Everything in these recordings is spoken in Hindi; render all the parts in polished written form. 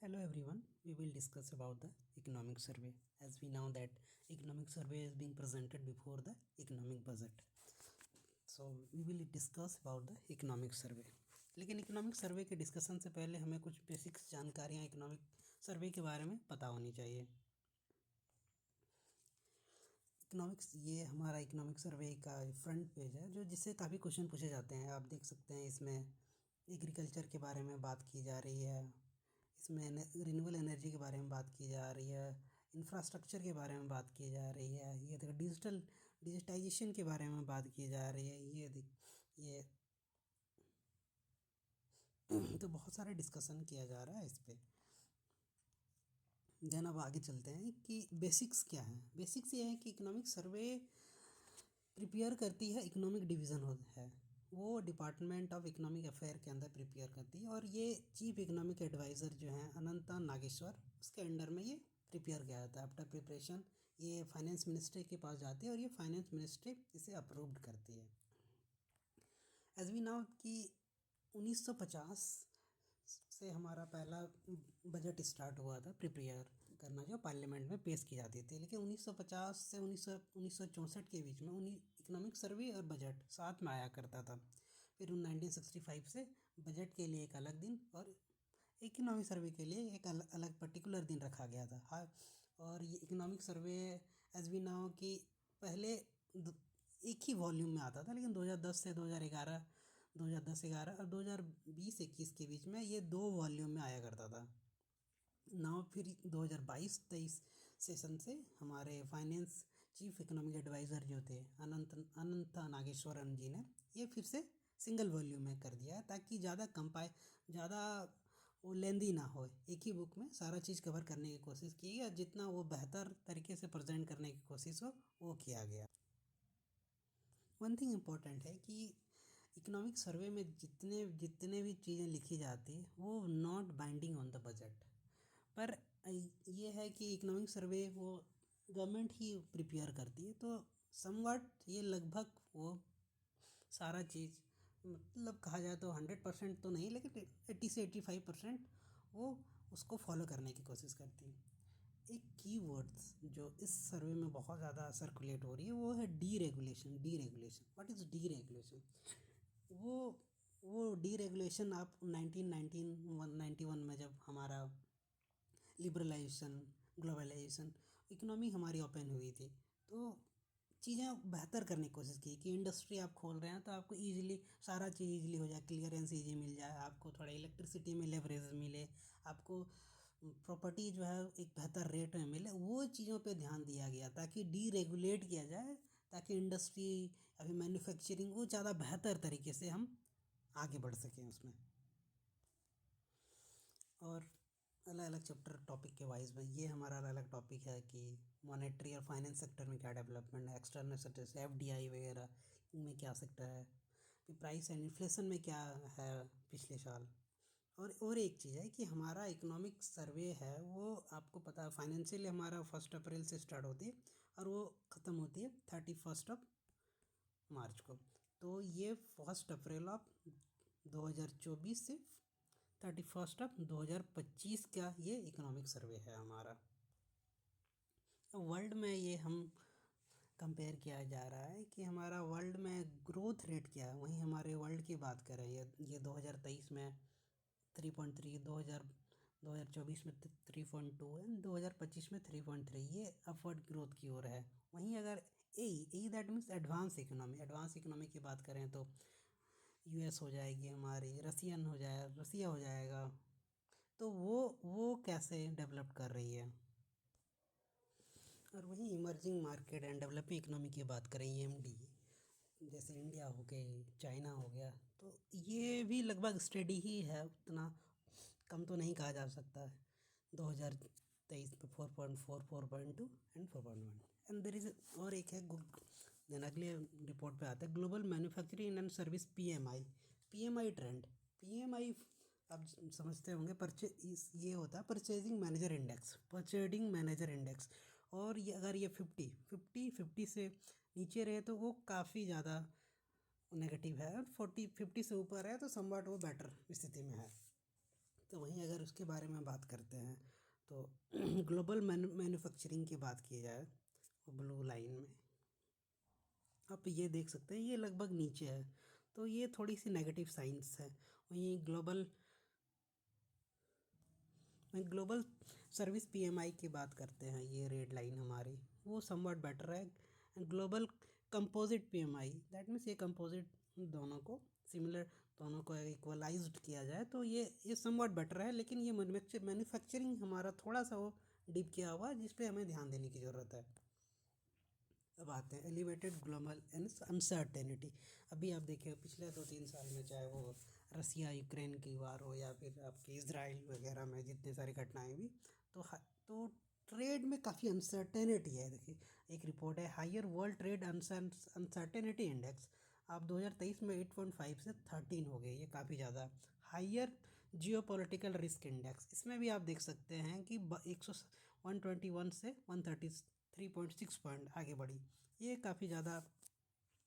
Hello everyone, we will discuss about the economic survey. As we know that economic survey is being presented before the economic budget. So we will discuss about the economic survey. लेकिन इकोनॉमिक सर्वे के डिस्कशन से पहले हमें कुछ बेसिक्स जानकारियाँ इकोनॉमिक सर्वे के बारे में पता होनी चाहिए। इकोनॉमिक्स ये हमारा इकोनॉमिक सर्वे का फ्रंट पेज है जो जिससे काफ़ी क्वेश्चन पूछे जाते हैं। आप देख सकते हैं इसमें एग्रीकल्चर के बारे में बात की जा रही है, इसमें रिन्यूएबल एनर्जी के बारे में बात की जा रही है, इंफ्रास्ट्रक्चर के बारे में बात की जा रही है, ये देखो डिजिटाइजेशन के बारे में बात की जा रही है, ये तो बहुत सारा डिस्कशन किया जा रहा है इस पर। देन अब आगे चलते हैं कि बेसिक्स क्या है। बेसिक्स ये है कि इकोनॉमिक सर्वे प्रिपेयर करती है, इकोनॉमिक डिवीज़न है वो डिपार्टमेंट ऑफ इकोनॉमिक अफेयर के अंदर प्रिपेयर करती है, और ये चीफ इकोनॉमिक एडवाइज़र जो हैं अनंता नागेश्वर, उसके अंडर में ये प्रिपेयर किया जाता है। आफ्टर प्रिपरेशन ये फाइनेंस मिनिस्ट्री के पास जाती है और ये फाइनेंस मिनिस्ट्री इसे अप्रूव्ड करती है। एज वी नाउ कि 1950 से हमारा पहला बजट स्टार्ट हुआ था प्रिपेयर करना, जो पार्लियामेंट में पेश की जाती थी। लेकिन 1950 से 1964 के बीच में इकोनॉमिक सर्वे और बजट साथ में आया करता था। फिर 1965 से बजट के लिए एक अलग दिन और इकोनॉमिक सर्वे के लिए एक अलग पर्टिकुलर दिन रखा गया था। हाँ, और ये economic survey as we now कि पहले एक ही वॉल्यूम में आता था, लेकिन 2010 से 2011 और 2020-21 के बीच में ये 2 वॉल्यूम में आया करता था। नाउ फिर 2022-23 सेशन से हमारे फाइनेंस चीफ इकोनॉमिक एडवाइज़र जो थे अनंत नागेश्वरन जी ने ये फिर से सिंगल वॉल्यूम में कर दिया है, ताकि ज़्यादा वो लेंदी ना हो। एक ही बुक में सारा चीज़ कवर करने की कोशिश की गई, जितना वो बेहतर तरीके से प्रेजेंट करने की कोशिश हो वो किया गया। वन थिंग इम्पोर्टेंट है कि इकोनॉमिक सर्वे में जितने भी चीज़ें लिखी जाती है वो not binding on the budget, पर ये है कि इकोनॉमिक सर्वे वो गवर्नमेंट ही प्रिपेयर करती है, तो समवट ये लगभग वो सारा चीज़, मतलब कहा जाए तो 100% तो नहीं, लेकिन 80 से 85% वो उसको फॉलो करने की कोशिश करती है। एक कीवर्ड्स जो इस सर्वे में बहुत ज़्यादा सर्कुलेट हो रही है वो है डीरेगुलेशन। What is deregulation? वो डीरेगुलेशन आप 1991 में जब हमारा लिबरलाइजेशन, ग्लोबलाइजेशन, इकोनॉमी हमारी ओपन हुई थी, तो चीज़ें बेहतर करने की कोशिश की कि इंडस्ट्री आप खोल रहे हैं तो आपको ईजिली सारा चीज़ ईजिली हो जाए, क्लियरेंस ईजी मिल जाए, आपको थोड़ा इलेक्ट्रिसिटी में लेवरेज मिले, आपको प्रॉपर्टी जो है एक बेहतर रेट में मिले। वो चीज़ों पे ध्यान दिया गया ताकि डीरेगुलेट किया जाए, ताकि इंडस्ट्री अभी मैन्युफैक्चरिंग वो ज़्यादा बेहतर तरीके से हम आगे बढ़ सकें उसमें। और अलग अलग चैप्टर टॉपिक के वाइज में ये हमारा अलग अलग टॉपिक है कि मॉनेटरी और फाइनेंस सेक्टर में क्या डेवलपमेंट है, एक्सटर्नल सेक्टर से FDI वगैरह इनमें क्या सेक्टर है, फिर प्राइस एंड इन्फ्लेशन में क्या है पिछले साल। और एक चीज़ है कि हमारा इकोनॉमिक सर्वे है वो आपको पता है फाइनेंशियल हमारा 1 अप्रैल से स्टार्ट होती है और वो ख़त्म होती है 31 मार्च को। तो ये 1 अप्रैल 2024 से 31 2025 का ये इकोनॉमिक सर्वे है हमारा। वर्ल्ड में ये हम कंपेयर किया जा रहा है कि हमारा वर्ल्ड में ग्रोथ रेट क्या है। वहीं हमारे वर्ल्ड की बात करें, ये 2023 में 3.3, 2024 में 3.2 एंड 2025 में 3.3, ये अपवर्ड ग्रोथ की ओर है। वहीं अगर ए दैट मीन्स एडवांस इकोनॉमी की बात करें तो US हो जाएगी हमारी, रसिया हो जाएगा। तो वो कैसे डेवलप कर रही है। और वहीं emerging market and developing economy की बात करें EMD, जैसे इंडिया हो गई, चाइना हो गया, तो ये भी लगभग स्टेडी ही है, उतना कम तो नहीं कहा जा सकता है। 2023 में 4.4, 4.2 एंड 4.1 एंड देयर इज और एक है देन अगले रिपोर्ट पे आता है global manufacturing and service PMI trend. PMI आप समझते होंगे, ये होता है परचेजिंग मैनेजर इंडेक्स। और ये अगर ये 50 से नीचे रहे तो वो काफ़ी ज़्यादा नेगेटिव है, और 50 से ऊपर है तो समवट वो बेटर स्थिति में है। तो वहीं अगर उसके बारे में बात करते हैं तो ग्लोबल मैन्युफैक्चरिंग की बात की जाए, ब्लू लाइन में आप ये देख सकते हैं ये लगभग नीचे है, तो ये थोड़ी सी नेगेटिव साइंस है। वहीं ग्लोबल सर्विस पीएमआई की बात करते हैं, ये रेड लाइन हमारी वो समवट बेटर है। Global composite PMI that means ये कंपोजिट दोनों को सिमिलर, दोनों को इक्वलाइज्ड किया जाए तो ये समवट बेटर है, लेकिन ये मैन्युफैक्चरिंग हमारा थोड़ा सा वो डीप किया हुआ है जिस पे हमें ध्यान देने की ज़रूरत है। अब आते हैं एलिवेटेड ग्लोबल अनसर्टेनिटी। अभी आप देखिए पिछले 2-3 साल में चाहे वो रसिया यूक्रेन की वार हो या फिर आपके इसराइल वगैरह में जितनी सारी घटनाएं हुई, तो ट्रेड में काफ़ी अनसर्टेनिटी है। देखिए एक रिपोर्ट है higher world trade uncertainty index, आप 2023 में 8.5 से 13 हो गए, ये काफ़ी ज़्यादा। हायर जियोपॉलिटिकल रिस्क इंडेक्स, इसमें भी आप देख सकते हैं कि 121 से 133.6 पॉइंट आगे बढ़ी। ये काफ़ी ज़्यादा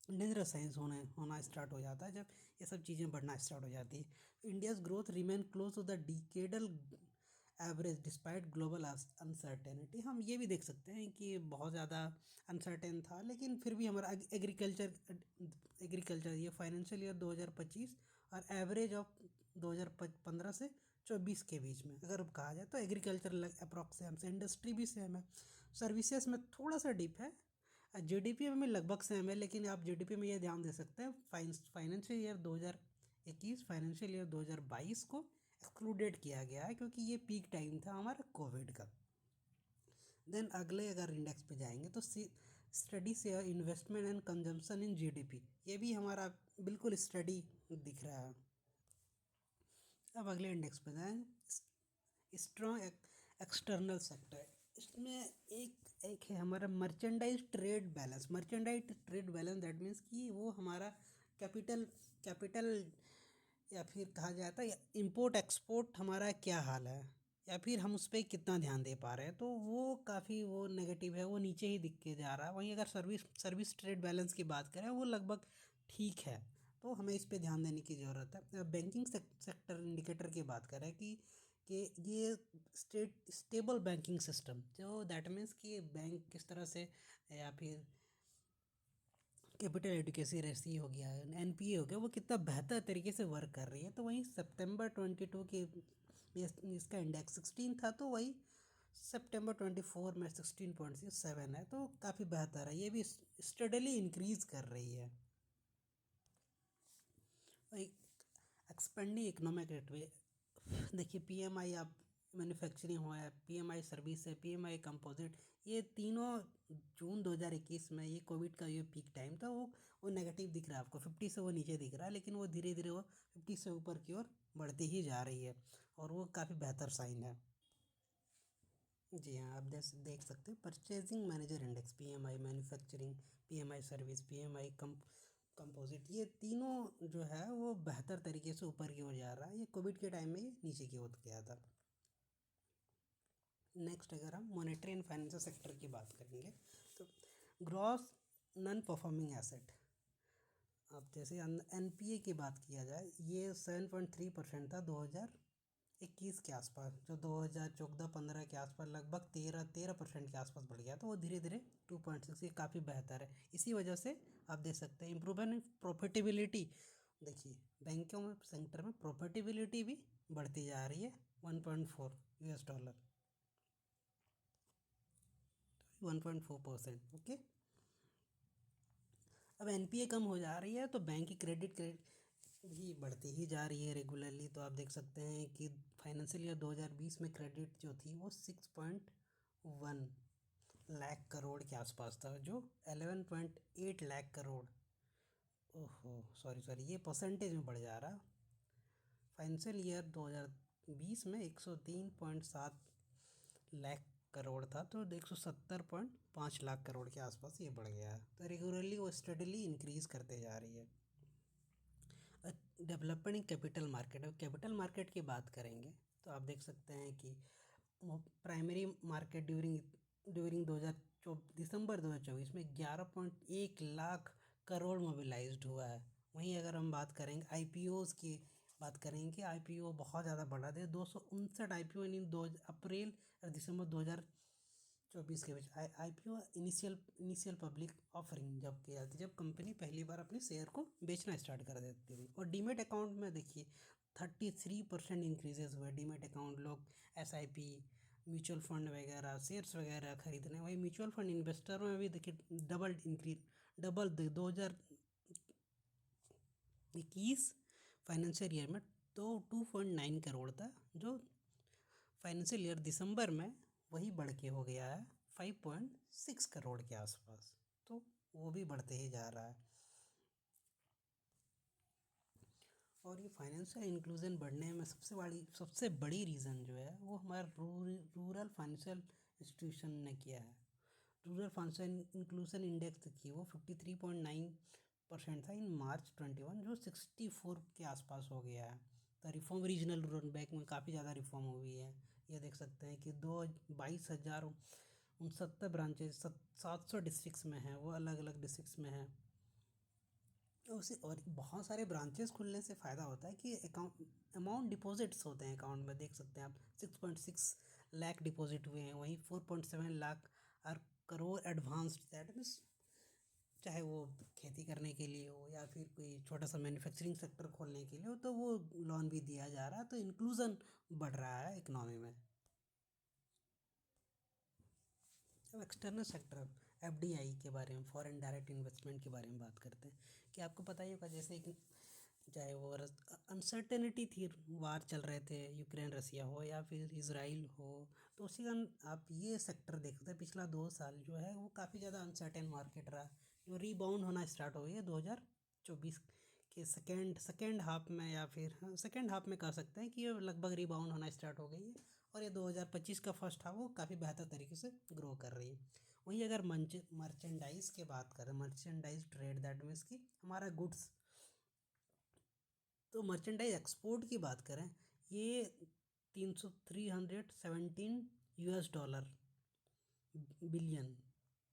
डेंजरस साइंस होना स्टार्ट हो जाता है जब ये सब चीज़ें बढ़ना स्टार्ट हो जाती है। India's growth remain close to the decadal average despite global uncertainty. हम ये भी देख सकते हैं कि बहुत ज़्यादा अनसर्टेन था, लेकिन फिर भी हमारा एग्रीकल्चर ये फाइनेंशियल ईयर 2025 और एवरेज ऑफ 2015 से 24 के बीच में अगर कहा जाए तो एग्रीकल्चर अप्रॉक्स सेम से, इंडस्ट्री भी सेम है, सर्विसेज में थोड़ा सा डिप है, जीडीपी में लगभग सेम है। लेकिन आप जीडीपी में ये ध्यान दे सकते हैं फाइनेंशियल ईयर 2021 फाइनेंशियल ईयर 2022 को एक्सक्लूडेड किया गया है क्योंकि ये पीक टाइम था हमारा कोविड का। देन अगले अगर इंडेक्स पे जाएंगे तो स्टडी से investment and consumption in GDP, ये भी हमारा बिल्कुल स्टडी दिख रहा है। अब अगले इंडेक्स पे जाएंगे स्ट्रॉन्ग एक्सटर्नल सेक्टर, इसमें एक है हमारा merchandise trade balance that means कि वो हमारा कैपिटल या फिर कहा जाता है इंपोर्ट एक्सपोर्ट हमारा क्या हाल है या फिर हम उस पर कितना ध्यान दे पा रहे हैं, तो वो काफ़ी वो नेगेटिव है, वो नीचे ही दिख के जा रहा है। वहीं अगर सर्विस ट्रेड बैलेंस की बात करें वो लगभग ठीक है, तो हमें इस पे ध्यान देने की ज़रूरत है। बैंकिंग सेक्टर इंडिकेटर की बात करें कि ये स्टेबल बैंकिंग सिस्टम, जो दैट मीन्स कि बैंक किस तरह से या फिर कैपिटल एडुकेसी रेसी हो गया, एनपीए हो गया, वो कितना बेहतर तरीके से वर्क कर रही है। तो वहीं सितंबर 22 के इसका इंडेक्स 16 था, तो वही सितंबर 24 में 16.67 है, तो काफ़ी बेहतर है, ये भी स्टडली इंक्रीज कर रही है। एक्सपेंडिंग इकोनॉमिक रेटवे, देखिए पीएमआई आप मैन्युफैक्चरिंग हुआ है, पीएमआई सर्विस है, पीएमआई कंपोजिट, ये तीनों जून 2021 में ये कोविड का ये पीक टाइम था, वो नेगेटिव दिख रहा है आपको, 50 से वो नीचे दिख रहा है, लेकिन वो धीरे धीरे वो 50 से ऊपर की ओर बढ़ती ही जा रही है और वो काफ़ी बेहतर साइन है। जी हाँ, आप जैसे देख सकते हैं purchasing manager index, PMI manufacturing, PMI service, PMI composite, ये तीनों जो है वो बेहतर तरीके से ऊपर की ओर जा रहा है। ये कोविड के टाइम में ये नीचे की ओर गया था। नेक्स्ट अगर हम मॉनेटरी एंड फाइनेंशियल सेक्टर की बात करेंगे तो ग्रॉस नॉन परफॉर्मिंग एसेट, अब जैसे एनपीए की बात किया जाए ये 7.3% था 2021 के आसपास, जो 2014-15 के आसपास लगभग 13% के आसपास बढ़ गया, तो वो धीरे धीरे 2.6, ये काफ़ी बेहतर है। इसी वजह से आप देख सकते हैं इम्प्रूवमेंट इन प्रॉफिटेबिलिटी, देखिए बैंकों में सेक्टर में प्रॉफिटेबिलिटी भी बढ़ती जा रही है, $1.4, 1.4%। ओके, अब एनपीए कम हो जा रही है तो बैंक की क्रेडिट भी बढ़ती ही जा रही है रेगुलरली। तो आप देख सकते हैं कि फाइनेंशियल ईयर 2020 में क्रेडिट जो थी वो 6.1 लाख करोड़ के आसपास था, जो 11.8 लाख करोड़, ओहो सॉरी ये परसेंटेज में बढ़ जा रहा। फाइनेंशियल ईयर 2020 में 103.7 लाख करोड़ था, तो 170.5 लाख करोड़ के आसपास ये बढ़ गया है। तो रेगुलरली वो स्टडीली इंक्रीज करते जा रही है। डेवलपमेंट इन कैपिटल मार्केट की बात करेंगे तो आप देख सकते हैं कि प्राइमरी मार्केट ड्यूरिंग दिसंबर 2024 में 11.1 लाख करोड़ मोबिलाइज्ड हुआ है। वहीं अगर हम बात करेंगे आईपीओज़ की बात करेंगे कि आईपीओ बहुत ज़्यादा बढ़ा दे। 259 आईपीओ इन 2 अप्रैल और दिसंबर 2024 के बीच। आईपीओ इनिशियल पब्लिक ऑफरिंग जब किया जाती, जब कंपनी पहली बार अपने शेयर को बेचना स्टार्ट कर देती थी। और डीमेट अकाउंट में देखिए 33% इंक्रीजेस हुए डीमेट अकाउंट। लोग एसआईपी, म्यूचुअल फंड वगैरह, शेयर्स वगैरह खरीदने। वही म्यूचुअल फंड इन्वेस्टरों में भी देखिए डबल 2021 फाइनेंशियल ईयर में तो 2.9 करोड़ था, जो फाइनेंशियल ईयर दिसंबर में वही बढ़ के हो गया है 5.6 करोड़ के आसपास। तो वो भी बढ़ते ही जा रहा है। और ये फाइनेंशियल इंक्लूजन बढ़ने में सबसे बड़ी रीज़न जो है वो हमारा रूरल फाइनेंशियल इंस्टीट्यूशन ने किया है। रूरल फाइनेंशियल इंक्लूजन इंडेक्स देखिए वो 53.9% था इन मार्च 21, जो 64 के आसपास हो गया है। तो रिफॉर्म रीजनल रूरल बैंक में काफ़ी ज़्यादा रिफॉर्म हुई है। ये देख सकते हैं कि 22,069 ब्रांचेज 700 डिस्ट्रिक्ट्स में हैं, वो अलग अलग डिस्ट्रिक्ट्स में हैं। उसे और बहुत सारे ब्रांचेस खुलने से फ़ायदा होता है कि अमाउंट डिपॉजिट्स होते हैं अकाउंट में। देख सकते हैं आप 6.6 लाख डिपॉजिट हुए हैं, वहीं 4.7 लाख और करोड़ एडवांस। दैट मीन्स चाहे वो खेती करने के लिए हो या फिर कोई छोटा सा मैन्युफैक्चरिंग सेक्टर खोलने के लिए हो, तो वो लोन भी दिया जा रहा है। तो इंक्लूजन बढ़ रहा है इकोनॉमी में। अब एक्सटर्नल सेक्टर एफडीआई के बारे में, फॉरेन डायरेक्ट इन्वेस्टमेंट के बारे में बात करते हैं। कि आपको पता ही होगा जैसे कि चाहे वो अनसर्टेनिटी थी, वार चल रहे थे, यूक्रेन रसिया हो या फिर इजराइल हो, तो उसी कारण आप ये सेक्टर देखते हैं पिछला 2 साल जो है वो काफ़ी ज़्यादा अनसर्टेन मार्केट रहा, जो रीबाउंड होना स्टार्ट हो गई है 2024 के सेकेंड हाफ में, या फिर सेकेंड हाफ में कह सकते हैं कि ये लगभग रीबाउंड होना स्टार्ट हो गई है। और ये 2025 का फर्स्ट हाफ वो काफ़ी बेहतर तरीके से ग्रो कर रही है। वहीं अगर मर्चेंडाइज की बात करें, मर्चेंडाइज ट्रेड, दैट मीन्स कि हमारा गुड्स, तो मर्चेंडाइज एक्सपोर्ट की बात करें, ये 317 US dollar billion,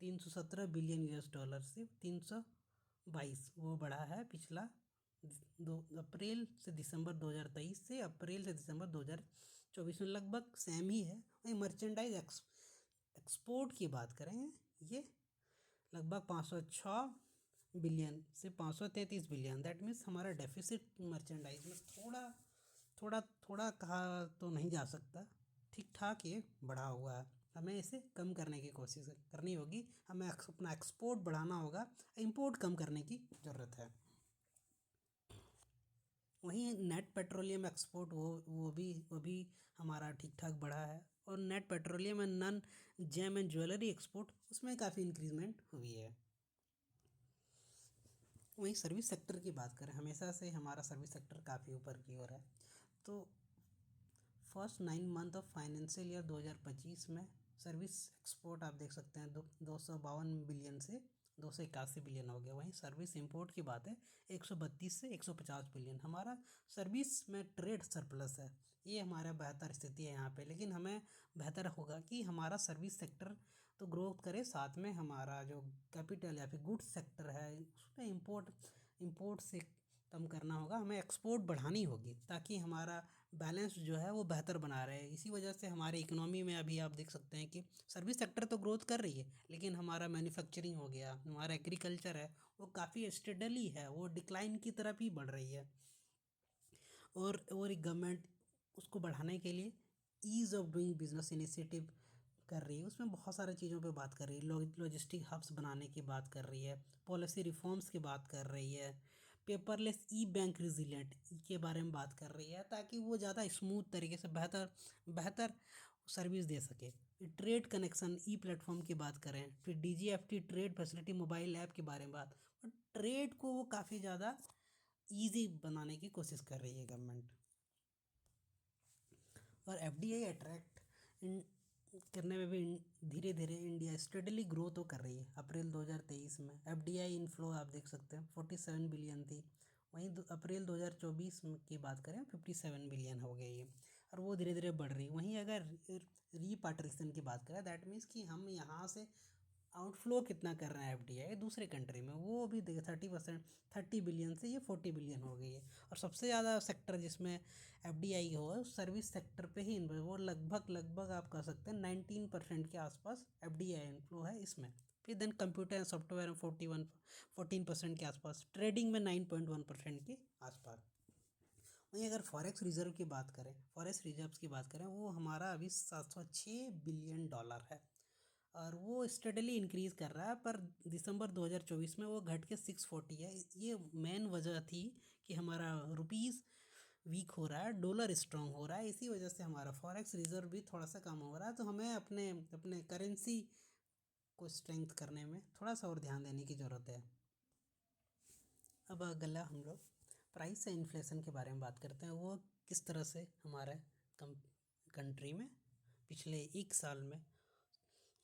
317 billion US dollar से 322 वो बढ़ा है पिछला 2 अप्रैल से दिसंबर 2023 से अप्रैल से दिसंबर 2024 में लगभग सेम ही है। वहीं मर्चेंडाइज एक्सपोर्ट की बात करें, ये लगभग 506 बिलियन से 533 बिलियन। दैट मीन्स हमारा डेफिसिट मर्चेंडाइज में थोड़ा कहा तो नहीं जा सकता, ठीक ठाक ये बढ़ा हुआ है। हमें इसे कम करने की कोशिश करनी होगी। हमें अपना एक्सपोर्ट बढ़ाना होगा, इंपोर्ट कम करने की ज़रूरत है। वहीं नेट पेट्रोलियम एक्सपोर्ट वो भी हमारा ठीक ठाक बढ़ा है। और net petroleum and non gem and jewellery export, उसमें काफ़ी इंक्रीजमेंट हुई है। वहीं सर्विस सेक्टर की बात करें, हमेशा से हमारा सर्विस सेक्टर काफ़ी ऊपर की ओर है। तो first 9 month of financial year 2025 में सर्विस एक्सपोर्ट आप देख सकते हैं 252 बिलियन से 281 बिलियन हो गया। वहीं सर्विस इंपोर्ट की बात है 132 से 150 बिलियन। हमारा सर्विस में ट्रेड सरप्लस है, ये हमारा बेहतर स्थिति है यहाँ पे। लेकिन हमें बेहतर होगा कि हमारा सर्विस सेक्टर तो ग्रोथ करे, साथ में हमारा जो कैपिटल या फिर गुड्स सेक्टर है उसमें इंपोर्ट से कम करना होगा। हमें एक्सपोर्ट बढ़ानी होगी ताकि हमारा बैलेंस जो है वो बेहतर बना रहे। इसी वजह से हमारे इकोनॉमी में अभी आप देख सकते हैं कि सर्विस सेक्टर तो ग्रोथ कर रही है, लेकिन हमारा मैन्युफैक्चरिंग हो गया, हमारा एग्रीकल्चर है, वो काफ़ी स्टेडली है, वो डिक्लाइन की तरफ ही बढ़ रही है। और गवर्नमेंट उसको बढ़ाने के लिए ease of doing business initiative कर रही है। उसमें बहुत सारी चीज़ों पे बात कर रही है, लॉजिस्टिक हब्स बनाने की बात कर रही है, पॉलिसी रिफॉर्म्स की बात कर रही है, पेपरलेस ई बैंक रेजिलिएंट के बारे में बात कर रही है, ताकि वो ज़्यादा स्मूथ तरीके से बेहतर सर्विस दे सके। ट्रेड कनेक्शन ई प्लेटफॉर्म की बात करें, फिर DGFT trade facility mobile app के बारे में बात, और ट्रेड को वो काफ़ी ज़्यादा ईजी बनाने की कोशिश कर रही है गवर्नमेंट। और एफडीआई अट्रैक्ट करने में भी धीरे धीरे इंडिया स्टेडली ग्रो तो कर रही है। अप्रैल 2023 में एफडीआई इनफ्लो आप देख सकते हैं 47 बिलियन थी, वहीं अप्रैल 2024 की बात करें 57 बिलियन हो गई है, और वो धीरे धीरे बढ़ रही है। वहीं अगर रीपार्टीशन की बात करें, दैट मीन्स कि हम यहाँ से आउटफ्लो कितना कर रहे हैं एफडीआई दूसरे कंट्री में, वो भी देखिए 30%, 30 बिलियन से ये 40 बिलियन हो गई है। और सबसे ज़्यादा सेक्टर जिसमें एफडीआई हो सर्विस सेक्टर पे ही वो लगभग आप कह सकते हैं 19% के आसपास एफडीआई इनफ्लो है इसमें। फिर देन कंप्यूटर एंड सॉफ्टवेयर में 14% के आसपास, ट्रेडिंग में 9.1% के आसपास। वहीं अगर फॉरेक्स रिजर्व की बात करें, फॉरेक्स रिजर्व्स की बात करें, वो हमारा अभी $706 बिलियन है और वो स्टडीली इंक्रीज़ कर रहा है। पर दिसंबर 2024 में वो घट के 640 है। ये मेन वजह थी कि हमारा रुपीज़ वीक हो रहा है, डॉलर स्ट्रांग हो रहा है, इसी वजह से हमारा फॉरेक्स रिजर्व भी थोड़ा सा कम हो रहा है। तो हमें अपने अपने करेंसी को स्ट्रेंथ करने में थोड़ा सा और ध्यान देने की ज़रूरत है। अब अगला हम लोग प्राइस या इन्फ्लेशन के बारे में बात करते हैं। वो किस तरह से हमारे कंट्री में पिछले एक साल में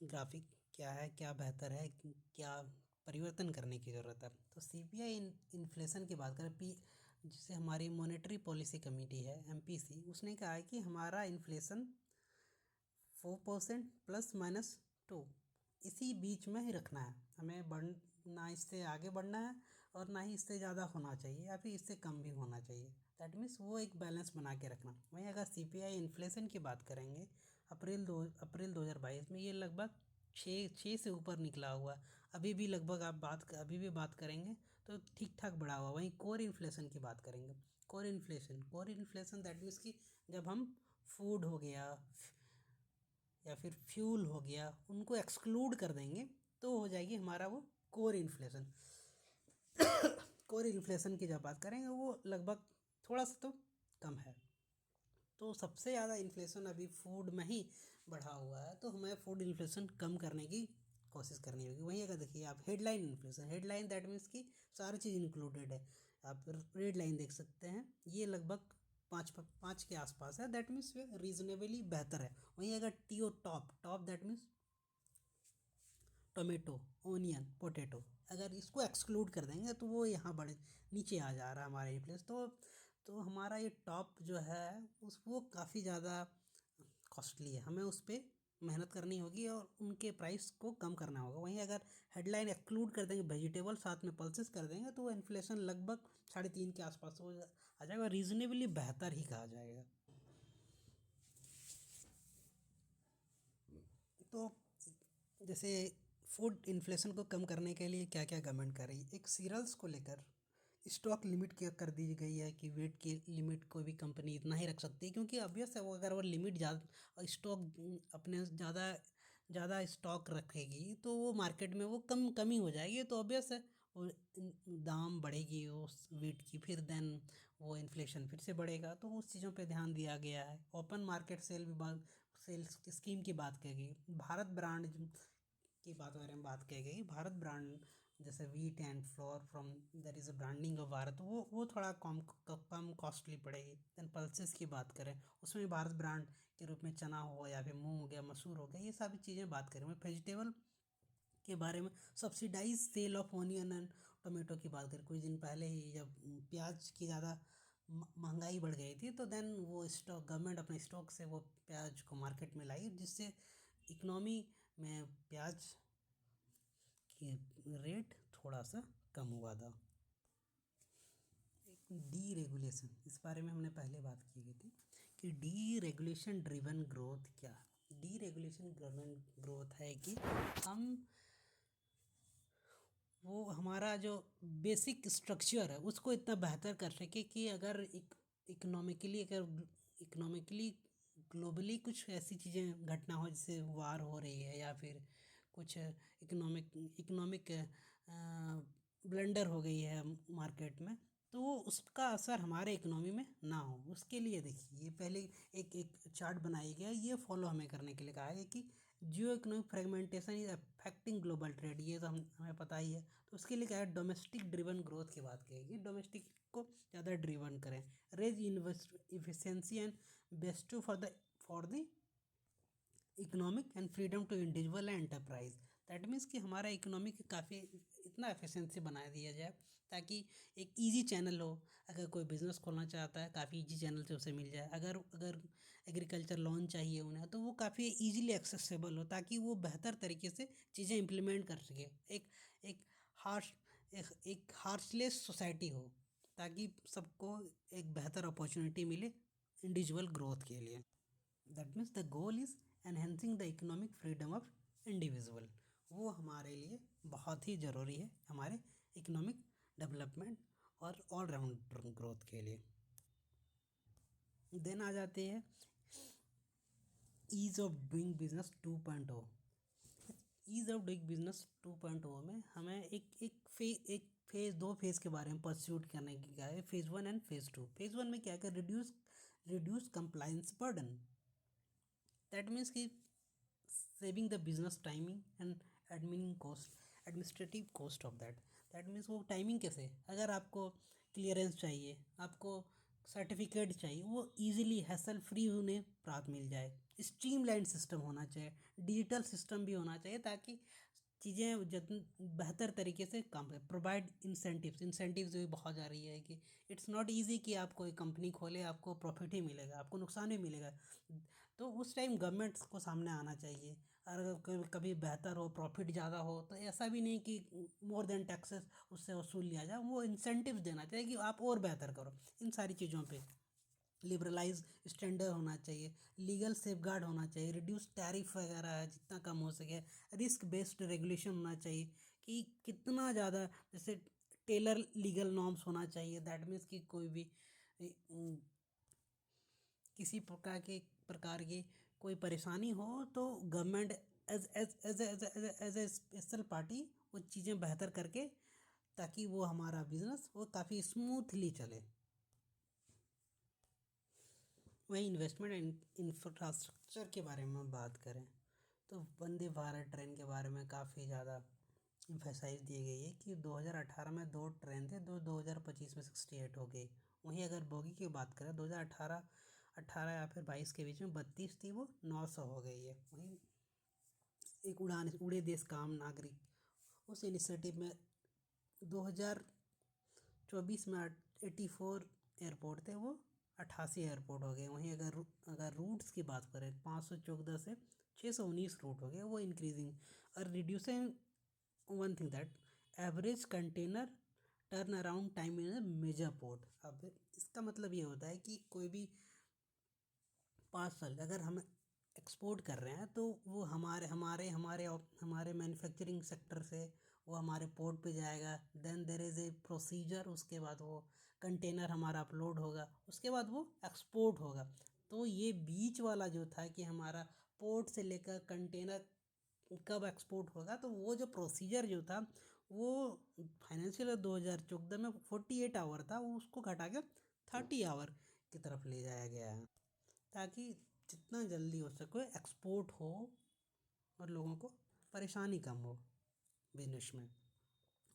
ग्राफिक क्या है, क्या बेहतर है, क्या परिवर्तन करने की ज़रूरत है। तो सीपीआई इन्फ्लेशन की बात करें, जिसे हमारी मॉनेटरी पॉलिसी कमेटी है एमपीसी, उसने कहा है कि हमारा इन्फ्लेशन 4% ±2 इसी बीच में ही रखना है हमें। ना इससे आगे बढ़ना है और ना ही इससे ज़्यादा होना चाहिए या फिर इससे कम भी होना चाहिए। दैट मीन्स वो एक बैलेंस बना के रखना। वहीं अगर सीपीआई इन्फ्लेशन की बात करेंगे, अप्रैल 2022 में ये लगभग 6 से ऊपर निकला हुआ। अभी भी लगभग अभी भी बात करेंगे तो ठीक ठाक बढ़ा हुआ। वहीं कोर इन्फ्लेशन की बात करेंगे, कोर इन्फ्लेशन दैट मीन्स कि जब हम फूड हो गया या फिर फ्यूल हो गया उनको एक्सक्लूड कर देंगे तो हो जाएगी हमारा वो कोर इन्फ्लेशन। कोर इन्फ्लेशन की जब बात करेंगे वो लगभग थोड़ा सा तो कम है। तो सबसे ज़्यादा इन्फ्लेशन अभी फूड में ही बढ़ा हुआ है, तो हमें फूड इन्फ्लेशन कम करने की कोशिश करनी होगी। वहीं अगर देखिए आप headline inflation, headline that means कि सारी चीज़ इंक्लूडेड है। आप रेड लाइन देख सकते हैं, ये लगभग 5 के आसपास है। दैट मीन्स रीजनेबली बेहतर है। वहीं अगर top that means tomato, onion, potato, अगर इसको एक्सक्लूड कर देंगे तो वो यहाँ बड़े नीचे आ जा रहा है हमारा ये प्लेस। तो हमारा ये टॉप जो है वो काफ़ी ज़्यादा कॉस्टली है, हमें उस पर मेहनत करनी होगी और उनके प्राइस को कम करना होगा। वहीं अगर हेडलाइन एक्सक्लूड कर देंगे, वेजिटेबल साथ में पल्सेस कर देंगे, तो वो इन्फ्लेशन लगभग 3.5 के आसपास हो आ जाएगा, रीजनेबली बेहतर ही कहा जाएगा। तो जैसे फूड इन्फ्लेशन को कम करने के लिए क्या क्या गवर्नमेंट कर रही है, एक सीरियल्स को लेकर स्टॉक लिमिट क्या कर दी गई है कि वेट की लिमिट कोई भी कंपनी इतना ही रख सकती है, क्योंकि ऑब्वियस है वो अगर वो लिमिट ज़्यादा स्टॉक अपने ज़्यादा स्टॉक रखेगी तो वो मार्केट में वो कमी हो जाएगी, तो ऑब्वियस है वो दाम बढ़ेगी उस वेट की, फिर देन वो इन्फ्लेशन फिर से बढ़ेगा। तो उस चीज़ों पे ध्यान दिया गया है। ओपन मार्केट सेल्स स्कीम की बात की गई, भारत ब्रांड की बारे में बात की गई। भारत ब्रांड जैसे wheat and flour from there is a branding of Bharat, वो थोड़ा कम कॉस्टली पड़ेगी। देन पल्सेस की बात करें, उसमें भारत ब्रांड के रूप में चना हो या फिर मूंग हो गया, मसूर हो गया, ये सभी चीज़ें बात करें। वेजिटेबल के बारे में subsidised sale of onion and tomato की बात करें, कुछ दिन पहले ही जब प्याज की ज़्यादा महंगाई बढ़ गई थी तो देन वो स्टॉक गवर्नमेंट अपने स्टॉक से वो प्याज को मार्केट में लाई, जिससे इकोनॉमी में प्याज की रेट थोड़ा सा कम हुआ था। डी रेगुलेशन, इस बारे में हमने पहले बात की गई थी कि डी रेगुलेशन ड्रिवन ग्रोथ क्या है। डी रेगुलेशन ड्रिवन ग्रोथ है कि हम वो हमारा जो बेसिक स्ट्रक्चर है उसको इतना बेहतर कर सके कि अगर इकोनॉमिकली ग्लोबली कुछ ऐसी चीज़ें घटना हो, जैसे वार हो रही है या फिर कुछ इकोनॉमिक ब्लंडर हो गई है मार्केट में, तो वो उसका असर हमारे इकोनॉमी में ना हो। उसके लिए देखिए ये पहले एक चार्ट बनाया गया, ये फॉलो हमें करने के लिए कहा है कि जियो economic fragmentation is affecting global trade, ये तो हमें पता ही है। तो उसके लिए क्या है, डोमेस्टिक ड्रिवन ग्रोथ की बात करेगी, डोमेस्टिक को ज़्यादा ड्रिवन करें। Raise invest efficiency and best for the economic and freedom to individual and enterprise, that means कि हमारा इकोनॉमी काफ़ी इतना एफिशिएंसी बना दिया जाए ताकि एक इजी चैनल हो। अगर कोई बिज़नेस खोलना चाहता है काफ़ी इजी चैनल से उसे मिल जाए। अगर अगर एग्रीकल्चर लोन चाहिए उन्हें तो वो काफ़ी इजीली एक्सेसिबल हो ताकि वो बेहतर तरीके से चीज़ें इम्प्लीमेंट कर सके। एक एक हार्श एक हार्शलेस सोसाइटी हो ताकि सबको एक बेहतर अपॉर्चुनिटी मिले इंडिविजुअल ग्रोथ के लिए। That means the goal is enhancing the economic freedom of individual. वो हमारे लिए बहुत ही ज़रूरी है हमारे इकोनॉमिक डेवलपमेंट और ऑल राउंड ग्रोथ के लिए। देन आ जाते हैं ease of doing business 2.0। Ease of doing business 2.0 में हमें एक फेज़ 2 फेज़ के बारे में परस्यूट करने की क्या है, फेज़ 1 एंड फेज़ 2। फेज़ 1 में क्या है, reduce compliance burden. That means कि saving the business timing and administrative cost of that means वो टाइमिंग कैसे, अगर आपको क्लियरेंस चाहिए, आपको सर्टिफिकेट चाहिए, वो इजीली हैसल फ्री उन्हें प्राप्त मिल जाए। स्ट्रीमलाइन सिस्टम होना चाहिए, डिजिटल सिस्टम भी होना चाहिए ताकि चीज़ें जितनी बेहतर तरीके से काम करें। प्रोवाइड इंसेंटिव्स भी बहुत जा रही है कि इट्स नॉट इजी कि आप कोई कंपनी खोले आपको प्रॉफिट ही मिलेगा, आपको नुकसान भी मिलेगा। तो उस टाइम गवर्नमेंट को सामने आना चाहिए। अगर कभी बेहतर हो, प्रॉफिट ज़्यादा हो तो ऐसा भी नहीं कि मोर देन टैक्सेस उससे वसूल लिया जाए, वो इंसेंटिव्स देना चाहिए कि आप और बेहतर करो। इन सारी चीज़ों पे लिबरलाइज स्टैंडर्ड होना चाहिए, लीगल सेफगार्ड होना चाहिए, रिड्यूस टैरिफ वगैरह है जितना कम हो सके, रिस्क बेस्ड रेगुलेशन होना चाहिए कि कितना ज़्यादा, जैसे टेलर लीगल नॉर्म्स होना चाहिए। दैट मीन्स कि कोई भी किसी प्रकार की कोई परेशानी हो तो government as a special party वो चीज़ें बेहतर करके ताकि वो हमारा बिजनेस वो काफ़ी स्मूथली चले। वही इन्वेस्टमेंट एंड इंफ्रास्ट्रक्चर के बारे में बात करें तो वंदे भारत ट्रेन के बारे में काफ़ी ज़्यादा एम्फेसाइज दी गई है कि 2018 में 2 ट्रेन थे, 2025 में 68 हो गई। वहीं अगर बोगी की बात करें 2018 या फिर 22 के बीच में 32 थी, वो 900 हो गई है। वहीं एक उड़े देश का आम नागरिक उस इनिशिएटिव में 2024 में 84 एयरपोर्ट थे, वो 88 एयरपोर्ट हो गए। वहीं अगर रूट्स की बात करें 514 से 619 रूट हो गए, वो इंक्रीजिंग और reducing one thing that average container turn around time in major port. अब इसका मतलब ये होता है कि कोई भी पार्सल अगर हम एक्सपोर्ट कर रहे हैं तो वो हमारे मैन्युफैक्चरिंग सेक्टर से वो हमारे पोर्ट पे जाएगा। Then there is a procedure, उसके बाद वो कंटेनर हमारा अपलोड होगा, उसके बाद वो एक्सपोर्ट होगा। तो ये बीच वाला जो था कि हमारा पोर्ट से लेकर कंटेनर कब एक्सपोर्ट होगा, तो वो जो प्रोसीजर जो था वो फाइनेंशियल 2014 में 48 आवर था, वो उसको घटा के 30 आवर की तरफ ले जाया गया है ताकि जितना जल्दी हो सके एक्सपोर्ट हो और लोगों को परेशानी कम हो बिजनेस में।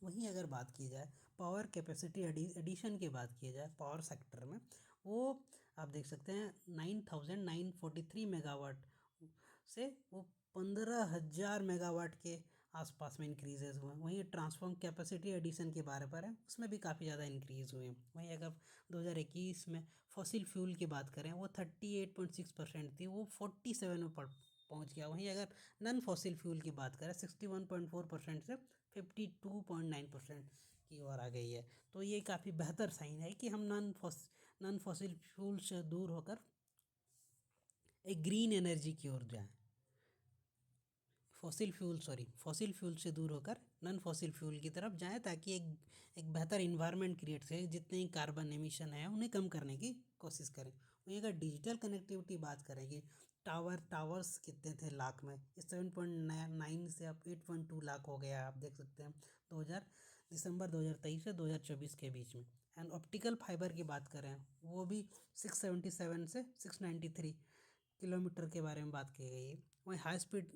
वहीं अगर बात की जाए पावर कैपेसिटी एडिशन की बात की जाए पावर सेक्टर में, वो आप देख सकते हैं 9943 मेगावाट से वो 15,000 मेगावाट के आसपास में इंक्रीजेज हुए। वहीं ट्रांसफॉर्म कैपेसिटी एडिशन के बारे पर है, उसमें भी काफ़ी ज़्यादा इंक्रीज़ हुए। वहीं अगर 2021 में फॉसिल फ्यूल की बात करें वो 38.6% थी, वो 47 में पहुंच गया। वहीं अगर नॉन फॉसिल फ्यूल की बात करें 61.4% से 52.9% की ओर आ गई है। तो ये काफ़ी बेहतर साइन है कि हम नॉन फॉसिल फ्यूल से दूर होकर एक ग्रीन एनर्जी की ओर जाएं, फॉसिल फ्यूल से दूर होकर नॉन फॉसिल फ्यूल की तरफ जाएं ताकि एक बेहतर इन्वायरमेंट क्रिएट करें, जितने ही कार्बन एमिशन है उन्हें कम करने की कोशिश करें। वहीं अगर डिजिटल कनेक्टिविटी बात करेंगे टावर्स कितने थे लाख में, 7.9 से अब 8.2 लाख हो गया, आप देख सकते हैं दिसंबर 2023 से 2024 के बीच में। एंड ऑप्टिकल फाइबर की बात करें वो भी 677 से 693 किलोमीटर के बारे में बात की गई है। वहीं हाई स्पीड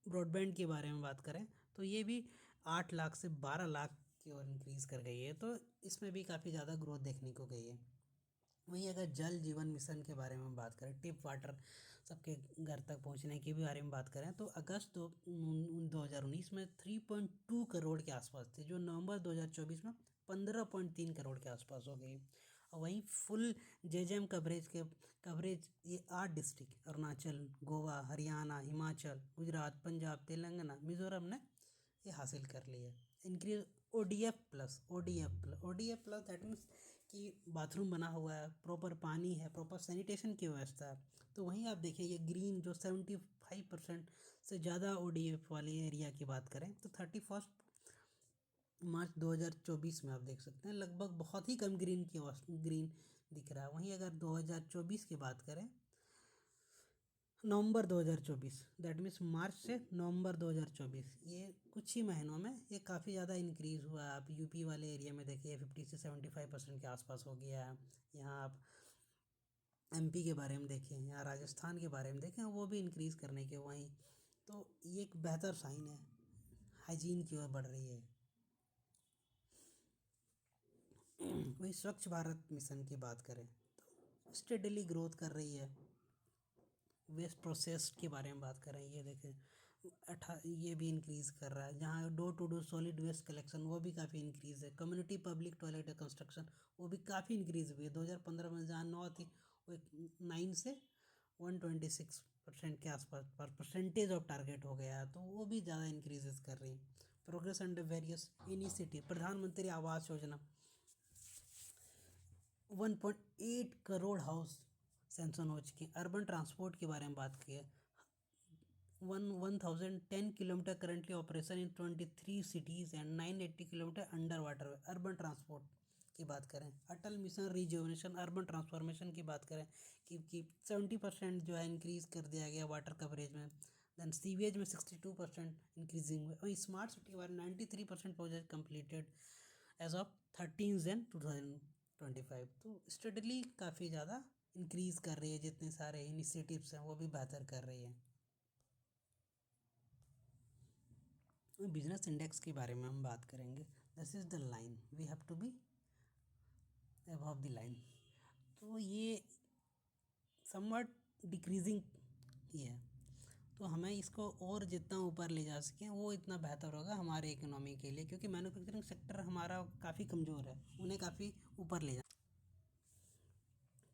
ब्रॉडबैंड के बारे में बात करें तो ये भी 8 लाख से 12 लाख की ओर इंक्रीज़ कर गई है। तो इसमें भी काफ़ी ज़्यादा ग्रोथ देखने को गई है। वहीं अगर जल जीवन मिशन के बारे में बात करें टिप वाटर सबके घर तक पहुंचने के भी बारे में बात करें तो अगस्त 2019 में 3.2 करोड़ के आसपास थे, जो नवंबर 2024 में 15.3 करोड़ के आसपास हो गई। और वहीं फुल जेजेएम कवरेज ये 8 डिस्ट्रिक्ट अरुणाचल, गोवा, हरियाणा, हिमाचल, गुजरात, पंजाब, तेलंगाना, मिजोरम ने ये हासिल कर ली है। Increase ODF plus that means कि बाथरूम बना हुआ है, प्रॉपर पानी है, प्रॉपर सैनिटेशन की व्यवस्था है। तो वहीं आप देखिए ये ग्रीन जो 75% से ज़्यादा ओडीएफ वाले एरिया की बात करें तो 31 मार्च 2024 में आप देख सकते हैं लगभग बहुत ही कम ग्रीन दिख रहा है। वहीं अगर 2024 की बात करें, नवंबर 2024 दैट मीन्स मार्च से नवंबर 2024 ये कुछ ही महीनों में ये काफ़ी ज़्यादा इंक्रीज़ हुआ है। आप यूपी वाले एरिया में देखिए 50 से 75% के आसपास हो गया है। यहाँ आप एमपी के बारे में देखें, यहाँ राजस्थान के बारे में देखें, वो भी इंक्रीज़ करने के वहीं, तो ये एक बेहतर साइन है, हाइजीन की ओर बढ़ रही है। वही स्वच्छ भारत मिशन की बात करें तो स्टेडली ग्रोथ कर रही है। वेस्ट प्रोसेस के बारे में बात करें, ये देखें ये भी इंक्रीज़ कर रहा है। जहाँ door to door solid waste collection वो भी काफ़ी इंक्रीज़ है। कम्युनिटी पब्लिक टॉयलेट कंस्ट्रक्शन वो भी काफ़ी इंक्रीज़ हुई है। 2015 में जहाँ 9 थी वो 9 से 126% के आसपास पर परसेंटेज ऑफ टारगेट हो गया है, तो वो भी ज़्यादा इंक्रीजेस कर रही है। प्रोग्रेस अंडर वेरियस इनिशिएटिव, प्रधानमंत्री आवास योजना 1.8 करोड़ हाउस सैंक्शन हो चुके। अर्बन ट्रांसपोर्ट के बारे में बात की है, 1010 kilometre currently operation in 23 cities and 980 kilometre under water urban transport की बात करें। अटल मिशन रिजुवेनेशन अर्बन ट्रांसफॉर्मेशन की बात करें कि 70% जो है इंक्रीज़ कर दिया गया वाटर कवरेज में। देन सीवेज में 62% इंक्रीजिंग हुआ। वहीं स्मार्ट सिटी के बारे में 93% प्रोजेक्ट कंप्लीटेड एज ऑफ 13 जन 2025। तो स्टडली काफ़ी ज़्यादा इंक्रीज़ कर रही है, जितने सारे इनिशिएटिव्स हैं वो भी बेहतर कर रही है। बिजनेस इंडेक्स के बारे में हम बात करेंगे। This is the line, we have to be above the line. तो ये समवट डिक्रीजिंग ही है, तो हमें इसको और जितना ऊपर ले जा सकें वो इतना बेहतर होगा हमारे इकोनॉमी के लिए, क्योंकि मैन्युफैक्चरिंग सेक्टर हमारा काफ़ी कमज़ोर है, उन्हें काफ़ी ऊपर ले जा।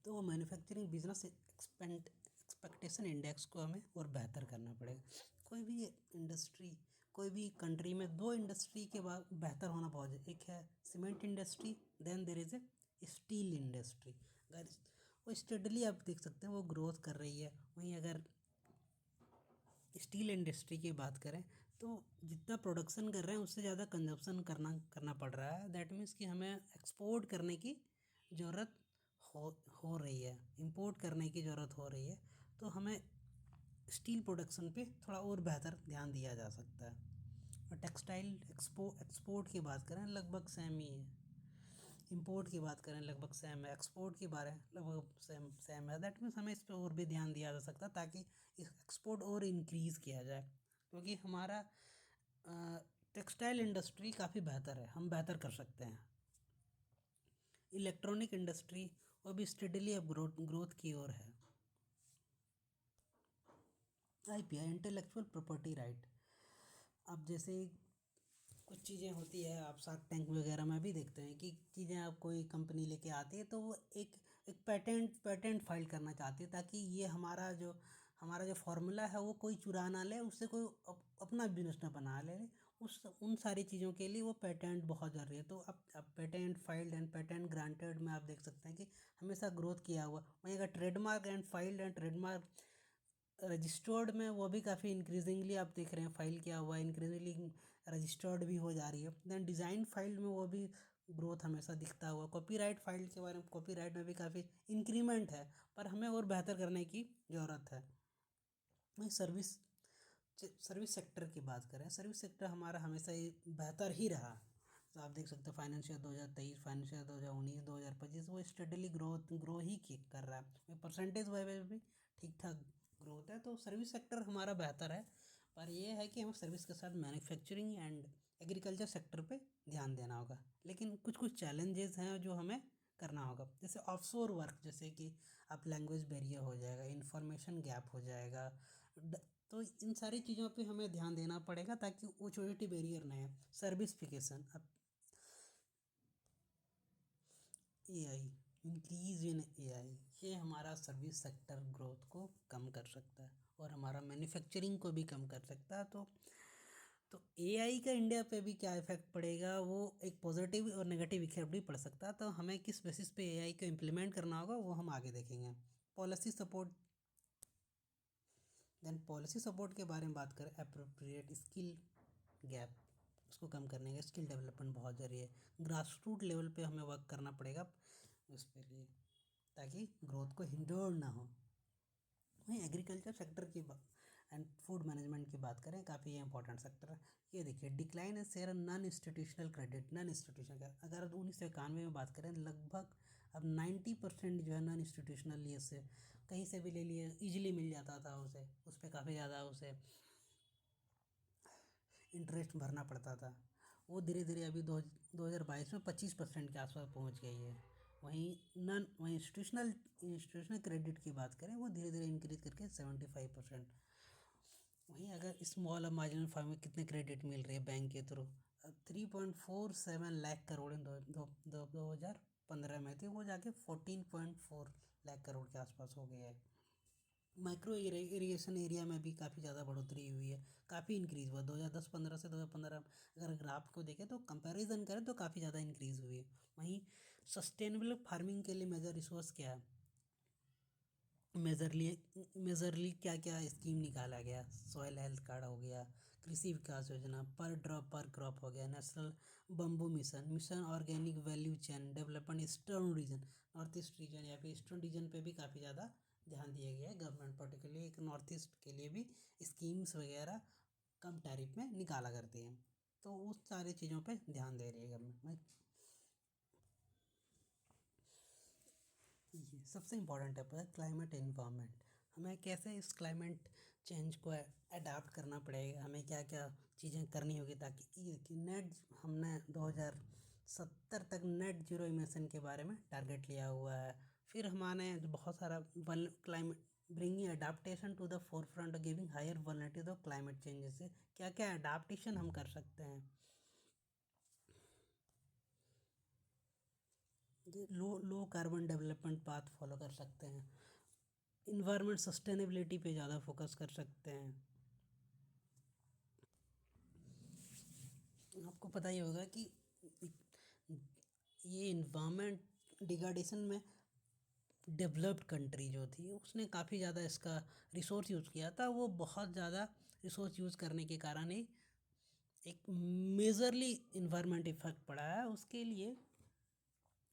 तो मैन्युफैक्चरिंग बिजनेस एक्सपेक्टेशन इंडेक्स को हमें और बेहतर करना पड़ेगा। कोई भी इंडस्ट्री, कोई भी कंट्री में दो इंडस्ट्री के बाद बेहतर होना बहुत है। एक है cement industry, then there is a steel industry. अगर वो स्टेडली आप देख सकते हैं वो ग्रोथ कर रही है। वहीं अगर स्टील इंडस्ट्री की बात करें तो जितना प्रोडक्शन कर रहे हैं उससे ज़्यादा कंजप्शन करना पड़ रहा है। दैट मीन्स कि हमें एक्सपोर्ट करने की ज़रूरत हो रही है, इंपोर्ट करने की ज़रूरत हो रही है। तो हमें स्टील प्रोडक्शन पे थोड़ा और बेहतर ध्यान दिया जा सकता है। और टेक्सटाइल एक्सपोर्ट की बात करें लगभग सेम ही है, इंपोर्ट की बात करें लगभग सेम है, एक्सपोर्ट की बात लगभग सेम है। दैट मीन्स हमें इस पर और भी ध्यान दिया जा सकता है ताकि इस एक्सपोर्ट और इंक्रीज़ किया जाए, क्योंकि हमारा टेक्सटाइल इंडस्ट्री काफ़ी बेहतर है, हम बेहतर कर सकते हैं। इलेक्ट्रॉनिक इंडस्ट्री वो भी स्टेडली अब ग्रोथ की ओर है। आईपीआर इंटेलेक्चुअल प्रॉपर्टी राइट, अब जैसे कुछ चीज़ें होती है, आप शार्क टैंक वगैरह में भी देखते हैं कि चीज़ें आप कोई कंपनी लेके आती है तो वो एक पेटेंट फाइल करना चाहती है ताकि ये हमारा जो फार्मूला है वो कोई चुरा ना ले, उससे कोई अपना बिजनेस ना बना ले। उन सारी चीज़ों के लिए वो पेटेंट बहुत ज़रूरी है। तो अब patent filed and patent granted में आप देख सकते हैं कि हमेशा ग्रोथ किया हुआ। वहीं अगर trademark and filed and trademark registered में वो भी काफ़ी इंक्रीजिंगली आप देख रहे हैं फाइल किया हुआ है, इंक्रीजिंगली रजिस्टर्ड भी हो जा रही है। देन डिज़ाइन फाइल में वो भी ग्रोथ हमेशा दिखता हुआ। कॉपीराइट फाइल के बारे में, कॉपीराइट में भी काफ़ी इंक्रीमेंट है, पर हमें और बेहतर करने की ज़रूरत है। वहीं सर्विस सेक्टर की बात करें, सर्विस सेक्टर हमारा हमेशा ही बेहतर ही रहा। तो आप देख सकते हो फाइनेंशियल 2023, फाइनेंशियल 2019, 2025 वो स्टेडली ग्रो ही कर रहा है। परसेंटेज वाइज भी ठीक ठाक ग्रोथ है। तो सर्विस सेक्टर हमारा बेहतर है, पर यह है कि हमें सर्विस के साथ मैन्युफैक्चरिंग एंड एग्रीकल्चर सेक्टर पे ध्यान देना होगा। लेकिन कुछ चैलेंजेस हैं जो हमें करना होगा। जैसे ऑफशोर वर्क, जैसे कि अब लैंग्वेज बैरियर हो जाएगा, इंफॉर्मेशन गैप हो जाएगा, तो इन सारी चीज़ों पे हमें ध्यान देना पड़ेगा ताकि वो छोटी छोटी बैरियर ना है। सर्विसफिकेशन, अब एआई, इंक्रीज इन एआई, ये हमारा सर्विस सेक्टर ग्रोथ को कम कर सकता है और हमारा मैन्युफैक्चरिंग को भी कम कर सकता है। तो एआई का इंडिया पे भी क्या इफेक्ट पड़ेगा, वो एक पॉजिटिव और नेगेटिव इफेक्ट भी पड़ सकता है। तो हमें किस बेसिस पे एआई को इम्प्लीमेंट करना होगा वो हम आगे देखेंगे। Policy support, then policy support के बारे में बात करें, अप्रोप्रिएट स्किल गैप, उसको कम करने का स्किल डेवलपमेंट बहुत ज़रूरी है। ग्रास रूट लेवल पे हमें वर्क करना पड़ेगा उस पे लिए, ताकि ग्रोथ को हिंडर ना हो। वहीं एग्रीकल्चर सेक्टर की एंड फूड मैनेजमेंट की बात करें, काफ़ी इंपॉर्टेंट सेक्टर है। ये देखिए, डिक्लाइन है share non institutional credit, non institutional का अगर 1991 में बात करें, लगभग अब 90% जो है नॉन इंस्टीट्यूशनल लिए से कहीं से भी ले लिए, इजीली मिल जाता था उसे, उस पर काफ़ी ज़्यादा उसे इंटरेस्ट भरना पड़ता था। वो धीरे धीरे अभी 2022 में 25% के आसपास पहुंच गई है। वहीं इंस्टीट्यूशनल क्रेडिट की बात करें, वो धीरे धीरे इंक्रीज करके 75%। वहीं अगर स्मॉल और मार्जिनल फार्म में कितने क्रेडिट मिल रहे हैं बैंक के थ्रू, 3.47 लाख करोड़ इन दो हज़ार 15 में थी, वो जाके 14.4 लाख करोड़ के आसपास हो गया है। माइक्रो इरिगेशन एरिया में भी काफ़ी ज़्यादा बढ़ोतरी हुई है, काफ़ी इंक्रीज़ हुआ 2010-15 से 2015, अगर ग्राफ को देखें तो कंपैरिजन करें तो काफ़ी ज़्यादा इंक्रीज़ हुई है। वहीं सस्टेनेबल फार्मिंग के लिए मेजर रिसोर्स क्या है, मेजरली क्या क्या स्कीम निकाला गया, सॉयल हेल्थ कार्ड हो गया, कृषि विकास योजना, पर ड्रॉप पर क्रॉप हो गया, national bamboo mission, mission organic value chain development eastern region, north east region या फिर ईस्टर्न रीजन पे भी काफ़ी ज़्यादा ध्यान दिया गया है। गवर्नमेंट पर्टिकुलरली एक नॉर्थ ईस्ट के लिए भी स्कीम्स वगैरह कम टैरिफ में निकाला करती हैं, तो उस सारी चीज़ों पे ध्यान दे रही है गवर्नमेंट। ये सबसे इम्पोर्टेंट है क्लाइमेट एनवायरनमेंट, हमें कैसे इस क्लाइमेट चेंज को अडाप्ट करना पड़ेगा, हमें क्या क्या चीज़ें करनी होगी ताकि ये कि नेट, हमने 2070 तक नेट जीरो इमिशन के बारे में टारगेट लिया हुआ है। फिर हमारे बहुत सारा climate bringing adaptation to the forefront, giving higher vulnerability to climate changes से क्या क्या अडाप्टेशन हम कर सकते हैं। Low carbon development path follow कर सकते हैं, इन्वायरमेंट सस्टेनेबिलिटी पे ज़्यादा फोकस कर सकते हैं। आपको पता ही होगा कि ये इन्वायरमेंट डिग्रेडेशन में डेवलप्ड कंट्री जो थी उसने काफ़ी ज़्यादा इसका रिसोर्स यूज़ किया था, वो बहुत ज़्यादा रिसोर्स यूज़ करने के कारण ही एक मेजरली इन्वायरमेंट इफेक्ट पड़ा है। उसके लिए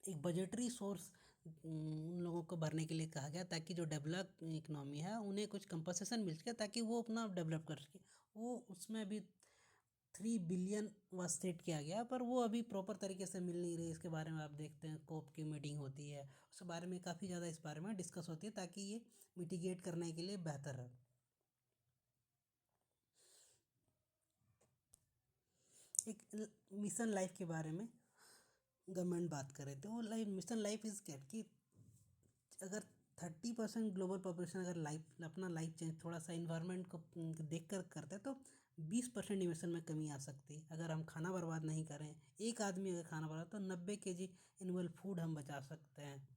एक बजटरी सोर्स उन लोगों को भरने के लिए कहा गया ताकि जो डेवलप इकनॉमी है उन्हें कुछ कंपनसेशन मिल सके ताकि वो अपना डेवलप कर सके। वो उसमें भी 3 बिलियन वह सेट किया गया, पर वो अभी प्रॉपर तरीके से मिल नहीं रही। इसके बारे में आप देखते हैं कोप की मीटिंग होती है, उस बारे में काफ़ी ज़्यादा इस बारे में डिस्कस होती है ताकि ये मिटिगेट करने के लिए बेहतर है। एक मिशन लाइफ के बारे में गवर्नमेंट बात कर रहे थे, वो मिशन लाइफ इज़ क्या कि अगर 30% ग्लोबल पॉपुलेशन अगर लाइफ अपना लाइफ चेंज थोड़ा सा इन्वायरमेंट को देख कर करते हैं तो 20% इमिशन में कमी आ सकती है। अगर हम खाना बर्बाद नहीं करें, एक आदमी अगर खाना बर्बाद तो 90 kg एनुअल फूड हम बचा सकते हैं।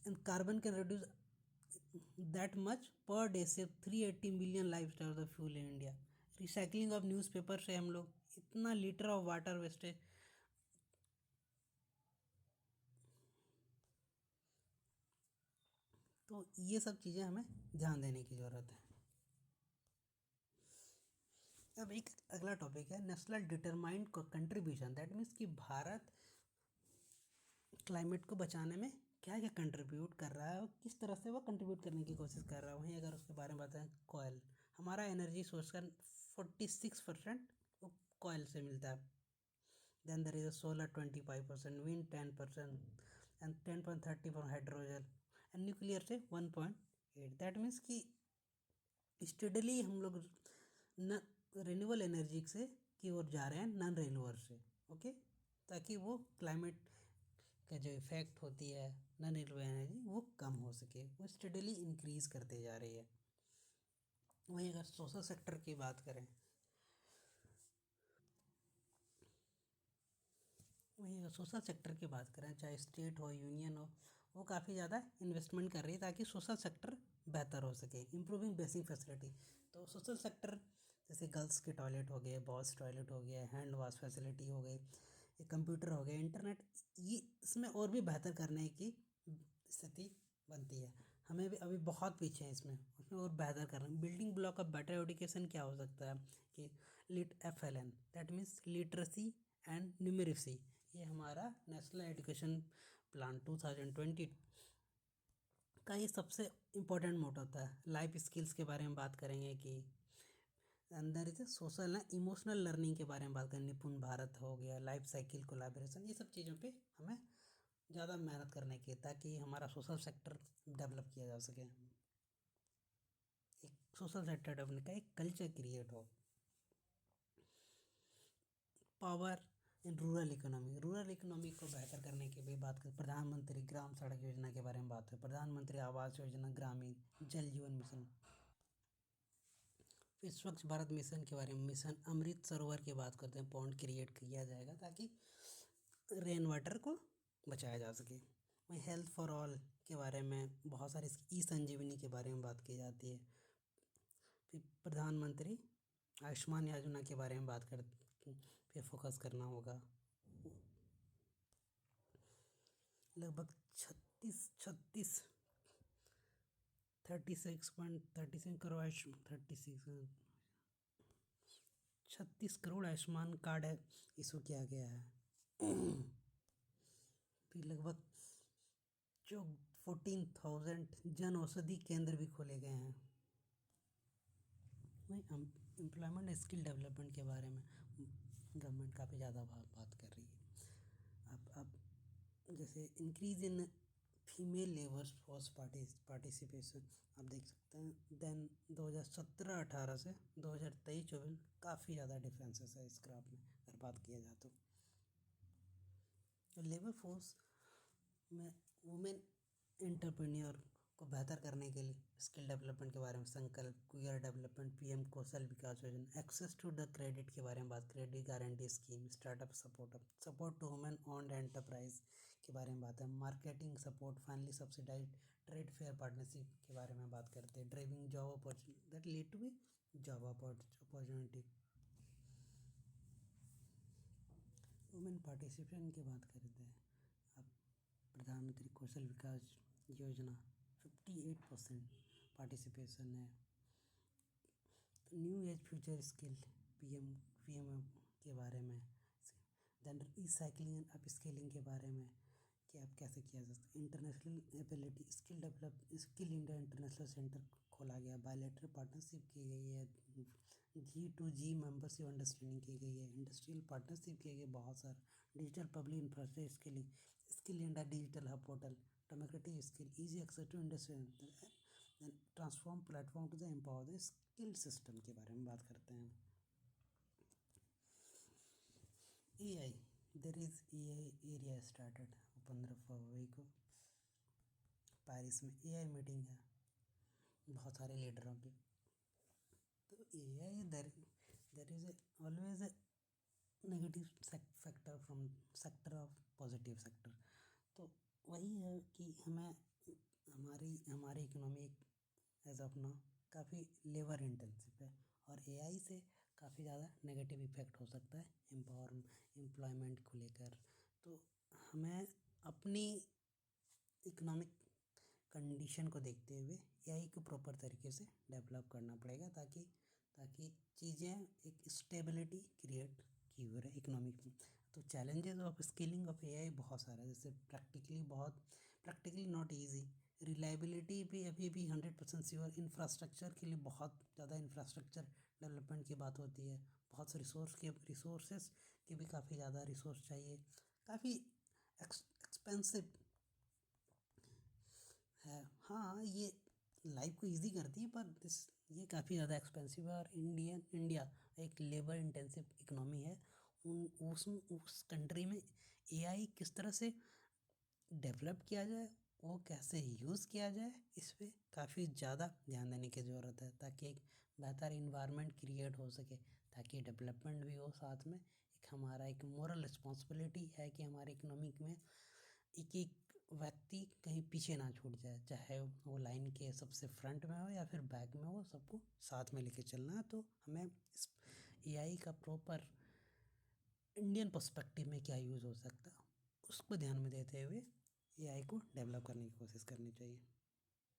And carbon can reduce that much per day से 380 million life style of fuel in India. Recycling of newspaper से हम लोग इतना लीटर ऑफ वाटर वेस्टेज, तो ये सब चीज़ें हमें ध्यान देने की ज़रूरत है। अब एक अगला टॉपिक है national determined contribution, that means कि भारत क्लाइमेट को बचाने में क्या क्या कंट्रीब्यूट कर रहा है और किस तरह से वो कंट्रीब्यूट करने की कोशिश कर रहा है। वहीं अगर उसके बारे में बताएं, कोयल हमारा एनर्जी सोर्स का 46% वो कोयल से मिलता है। Then there is solar 25%, wind 10% and 10.30 for hydrogen and nuclear से 1.8। दैट मीन्स कि स्टेडली हम लोग न रिन्यूएबल एनर्जी से की ओर जा रहे हैं, नॉन रिन्यूएबल से। ओके, ताकि वो क्लाइमेट का जो इफ़ेक्ट होती है नॉन रिन्यूएबल एनर्जी वो कम हो सके, वो स्टडीली इंक्रीज़ करते जा रही है। वहीं अगर सोशल सेक्टर की बात करें, सोशल सेक्टर की बात करें, चाहे स्टेट हो यूनियन हो, वो काफ़ी ज़्यादा इन्वेस्टमेंट कर रही है ताकि सोशल सेक्टर बेहतर हो सके, इम्प्रूविंग बेसिक फैसिलिटी। तो सोशल सेक्टर जैसे गर्ल्स के टॉयलेट हो गए, बॉयज़ टॉयलेट हो गया, हैंड वॉश फैसिलिटी हो गई, ये कंप्यूटर हो गया, इंटरनेट, ये इसमें और भी बेहतर करने की स्थिति बनती है। हमें भी अभी बहुत पीछे हैं उसमें और बेहतर करना। Building block of better education क्या हो सकता है कि FLN, that means literacy and numeracy, ये हमारा नेशनल एजुकेशन प्लान 2020 का ये सबसे इम्पोर्टेंट मोटो होता है। लाइफ स्किल्स के बारे में बात करेंगे कि अंदर इसे सोशल एंड इमोशनल लर्निंग के बारे में बात करें, निपुण भारत हो गया, लाइफ साइकिल कोलैबोरेशन, ये सब चीज़ों पे हमें ज़्यादा मेहनत करने की, ताकि हमारा सोशल सेक्टर डेवलप किया जा सके, एक सोशल सेक्टर डेवलपमेंट का एक कल्चर क्रिएट हो। पावर इन रूरल इकोनॉमी को बेहतर करने की भी बात करें, प्रधानमंत्री ग्राम सड़क योजना के बारे में बात है, प्रधानमंत्री आवास योजना, ग्रामीण जल जीवन मिशन, फिर स्वच्छ भारत मिशन के बारे में, मिशन अमृत सरोवर की बात करते हैं, पॉन्ड क्रिएट किया जाएगा ताकि रेन वाटर को बचाया जा सके। वहीं हेल्थ फॉर ऑल के बारे में बहुत सारे, ई संजीवनी के बारे में बात की जाती है। फिर प्रधानमंत्री आयुष्मान योजना के बारे में बात कर पे फोकस करना होगा। लगभग 36 करोड़ 36 करोड़ आयुष्मान कार्ड है इशू किया गया है। फिर लगभग जो 14,000 जन औषधि केंद्र भी खोले गए हैं। वहीं हम एम्प्लॉयमेंट स्किल डेवलपमेंट के बारे में गवर्नमेंट काफ़ी ज़्यादा बात कर रही है। अब जैसे increase in female labour force participation आप देख सकते हैं, देन 2017-18 से 2023-24 काफ़ी ज़्यादा डिफरेंसेस है इस ग्राफ में अगर बात किया जाए तो। लेबर फोर्स में वुमेन एंटरप्रेन्योर को बेहतर करने के लिए स्किल डेवलपमेंट के बारे में संकल्प, क्वियर डेवलपमेंट, PM Kaushal Vikas Yojana, access to the credit के बारे में बात, credit guarantee scheme, startup support to women owned enterprise के बारे में बात है, marketing support, finally subsidised trade fair partnership के बारे में बात करते हैं, driving job opportunity that lead to be job opportunity. Women participation की बात करते हैं, अब प्रधानमंत्री कौशल विकास योजना 58% पार्टिसिपेशन है। तो new age future skill PM के बारे में, देन रिसाइकलिंग एंड अपस्किलिंग के बारे में कि आप कैसे किया जा सकता है, international ability skill India international centre खोला गया, बायलैटरल पार्टनरशिप की गई है, G2G मेंबरशिप अंडरस्टैंडिंग की गई है, इंडस्ट्रियल पार्टनरशिप की गई, बहुत सारा digital public infrastructure skill India digital hub portal, democratic skill, easy access to industrial, transform platform to the empower the skill system के बारे में बात करते हैं। AI, there is AI area started 15 फरवरी को पेरिस में AI मीटिंग है बहुत सारे लीडरों की। तो AI there is always a negative factor from sector of positive sector. तो वही है कि हमें हमारी इकोनॉमी एज ऑफ नाउ काफ़ी लेबर इंटेंसिव है और AI से काफ़ी ज़्यादा नेगेटिव इफेक्ट हो सकता है एम्प्लॉयमेंट को लेकर। तो हमें अपनी इकोनॉमिक कंडीशन को देखते हुए AI को प्रॉपर तरीके से डेवलप करना पड़ेगा ताकि चीज़ें एक स्टेबिलिटी क्रिएट की हो रही इकोनॉमिक में। तो challenges of skilling of AI बहुत सारा है, जैसे प्रैक्टिकली नॉट इजी, रिलायबिलिटी भी अभी भी 100% श्योर, इंफ्रास्ट्रक्चर के लिए बहुत ज़्यादा इंफ्रास्ट्रक्चर डेवलपमेंट की बात होती है, बहुत से रिसोर्सेस की भी काफ़ी ज़्यादा रिसोर्स चाहिए, काफ़ी एक्सपेंसिव है। हाँ, ये लाइफ को इजी करती है पर ये काफ़ी ज़्यादा एक्सपेंसिव है और इंडिया एक लेबर इंटेंसिव इकोनॉमी है। उस कंट्री में AI किस तरह से डेवलप किया जाए, वो कैसे यूज़ किया जाए, इस पे काफ़ी ज़्यादा ध्यान देने की ज़रूरत है, ताकि एक बेहतर इन्वायरमेंट क्रिएट हो सके, ताकि डेवलपमेंट भी हो साथ में। एक हमारा एक मोरल रिस्पॉन्सिबिलिटी है कि हमारे इकोनॉमिक में एक एक व्यक्ति कहीं पीछे ना छूट जाए, चाहे वो लाइन के सबसे फ्रंट में हो या फिर बैक में हो, सबको साथ में लेके चलना है। तो हमें इस एआई का प्रॉपर इंडियन पर्सपेक्टिव में क्या यूज़ हो सकता है, उसको ध्यान में देते हुए एआई को डेवलप करने की कोशिश करनी चाहिए।